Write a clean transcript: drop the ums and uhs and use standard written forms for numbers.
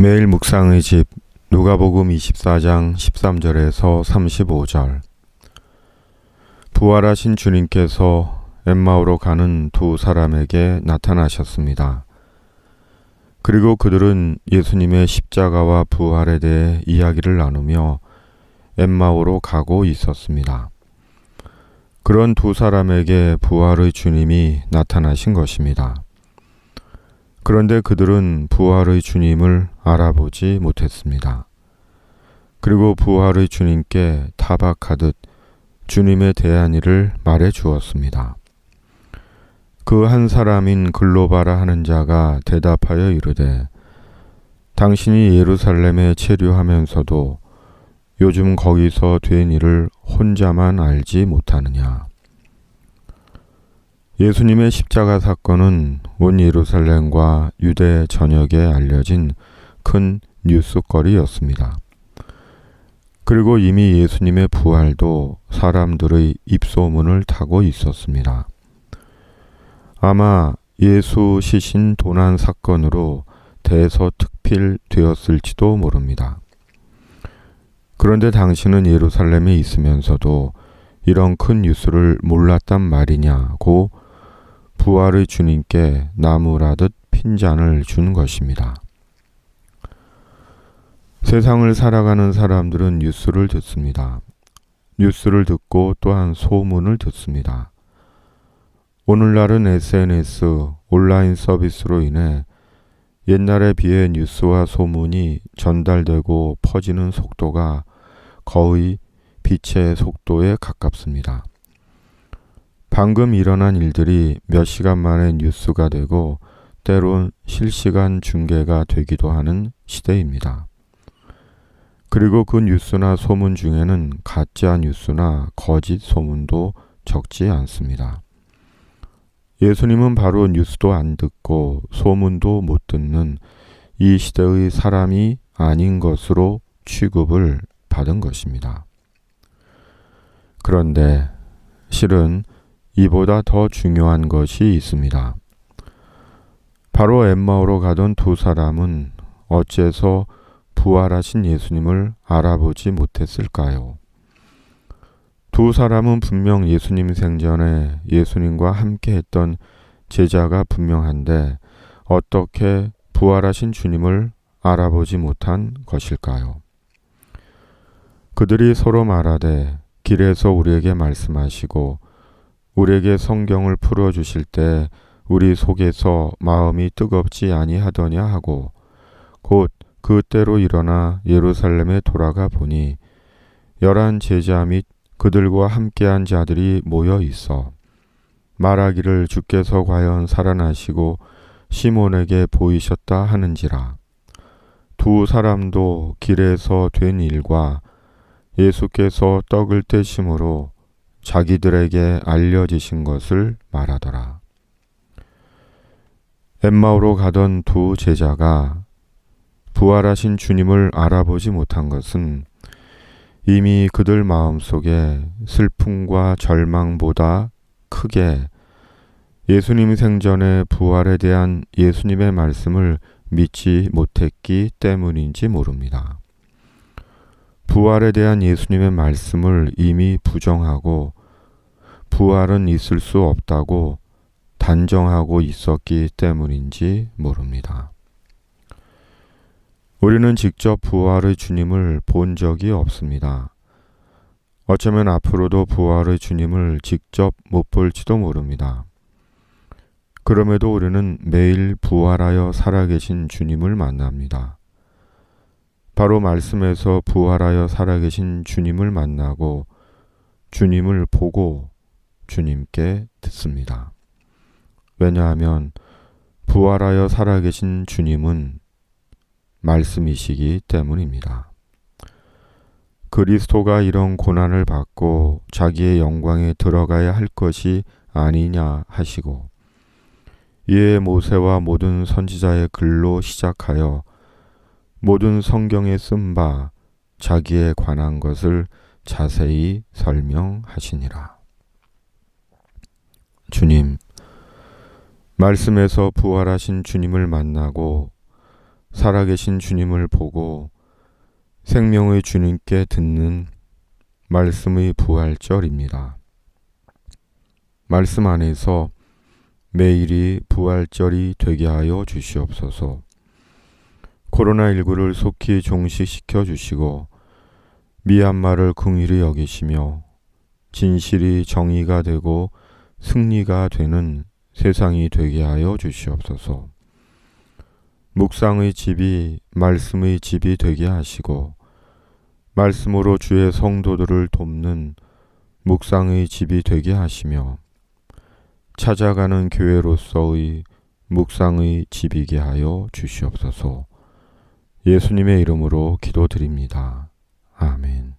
매일 묵상의 집 누가복음 24장 13절에서 35절. 부활하신 주님께서 엠마오로 가는 두 사람에게 나타나셨습니다. 그리고 그들은 예수님의 십자가와 부활에 대해 이야기를 나누며 엠마오로 가고 있었습니다. 그런 두 사람에게 부활의 주님이 나타나신 것입니다. 그런데 그들은 부활의 주님을 알아보지 못했습니다. 그리고 부활의 주님께 타박하듯 주님에 대한 일을 말해 주었습니다. 그 한 사람인 글로바라 하는 자가 대답하여 이르되, 당신이 예루살렘에 체류하면서도 요즘 거기서 된 일을 혼자만 알지 못하느냐. 예수님의 십자가 사건은 온 예루살렘과 유대 전역에 알려진 큰 뉴스거리였습니다. 그리고 이미 예수님의 부활도 사람들의 입소문을 타고 있었습니다. 아마 예수 시신 도난 사건으로 대서특필되었을지도 모릅니다. 그런데 당신은 예루살렘에 있으면서도 이런 큰 뉴스를 몰랐단 말이냐고 부활의 주님께 나무라듯 핀잔을 준 것입니다. 세상을 살아가는 사람들은 뉴스를 듣습니다. 뉴스를 듣고 또한 소문을 듣습니다. 오늘날은 SNS, 온라인 서비스로 인해 옛날에 비해 뉴스와 소문이 전달되고 퍼지는 속도가 거의 빛의 속도에 가깝습니다. 방금 일어난 일들이 몇 시간 만에 뉴스가 되고 때론 실시간 중계가 되기도 하는 시대입니다. 그리고 그 뉴스나 소문 중에는 가짜 뉴스나 거짓 소문도 적지 않습니다. 예수님은 바로 뉴스도 안 듣고 소문도 못 듣는 이 시대의 사람이 아닌 것으로 취급을 받은 것입니다. 그런데 실은 이보다 더 중요한 것이 있습니다. 바로 엠마오로 가던 두 사람은 어째서 부활하신 예수님을 알아보지 못했을까요? 두 사람은 분명 예수님 생전에 예수님과 함께 했던 제자가 분명한데 어떻게 부활하신 주님을 알아보지 못한 것일까요? 그들이 서로 말하되, 길에서 우리에게 말씀하시고 우리에게 성경을 풀어주실 때 우리 속에서 마음이 뜨겁지 아니하더냐 하고 곧 그때로 일어나 예루살렘에 돌아가 보니 11 제자 및 그들과 함께한 자들이 모여 있어 말하기를 주께서 과연 살아나시고 시몬에게 보이셨다 하는지라. 두 사람도 길에서 된 일과 예수께서 떡을 떼심으로 자기들에게 알려지신 것을 말하더라. 엠마오로 가던 두 제자가 부활하신 주님을 알아보지 못한 것은 이미 그들 마음속에 슬픔과 절망보다 크게 예수님 생전의 부활에 대한 예수님의 말씀을 믿지 못했기 때문인지 모릅니다. 부활에 대한 예수님의 말씀을 이미 부정하고 부활은 있을 수 없다고 단정하고 있었기 때문인지 모릅니다. 우리는 직접 부활의 주님을 본 적이 없습니다. 어쩌면 앞으로도 부활의 주님을 직접 못 볼지도 모릅니다. 그럼에도 우리는 매일 부활하여 살아계신 주님을 만납니다. 바로 말씀에서 부활하여 살아계신 주님을 만나고 주님을 보고 주님께 듣습니다. 왜냐하면 부활하여 살아계신 주님은 말씀이시기 때문입니다. 그리스도가 이런 고난을 받고 자기의 영광에 들어가야 할 것이 아니냐 하시고 이에 모세와 모든 선지자의 글로 시작하여 모든 성경에 쓴 바 자기에 관한 것을 자세히 설명하시니라. 주님, 말씀에서 부활하신 주님을 만나고 살아계신 주님을 보고 생명의 주님께 듣는 말씀의 부활절입니다. 말씀 안에서 매일이 부활절이 되게 하여 주시옵소서. 코로나19를 속히 종식시켜 주시고 미얀마를 긍휼히 여기시며 진실이 정의가 되고 승리가 되는 세상이 되게 하여 주시옵소서. 묵상의 집이 말씀의 집이 되게 하시고 말씀으로 주의 성도들을 돕는 묵상의 집이 되게 하시며 찾아가는 교회로서의 묵상의 집이게 하여 주시옵소서. 예수님의 이름으로 기도드립니다. 아멘.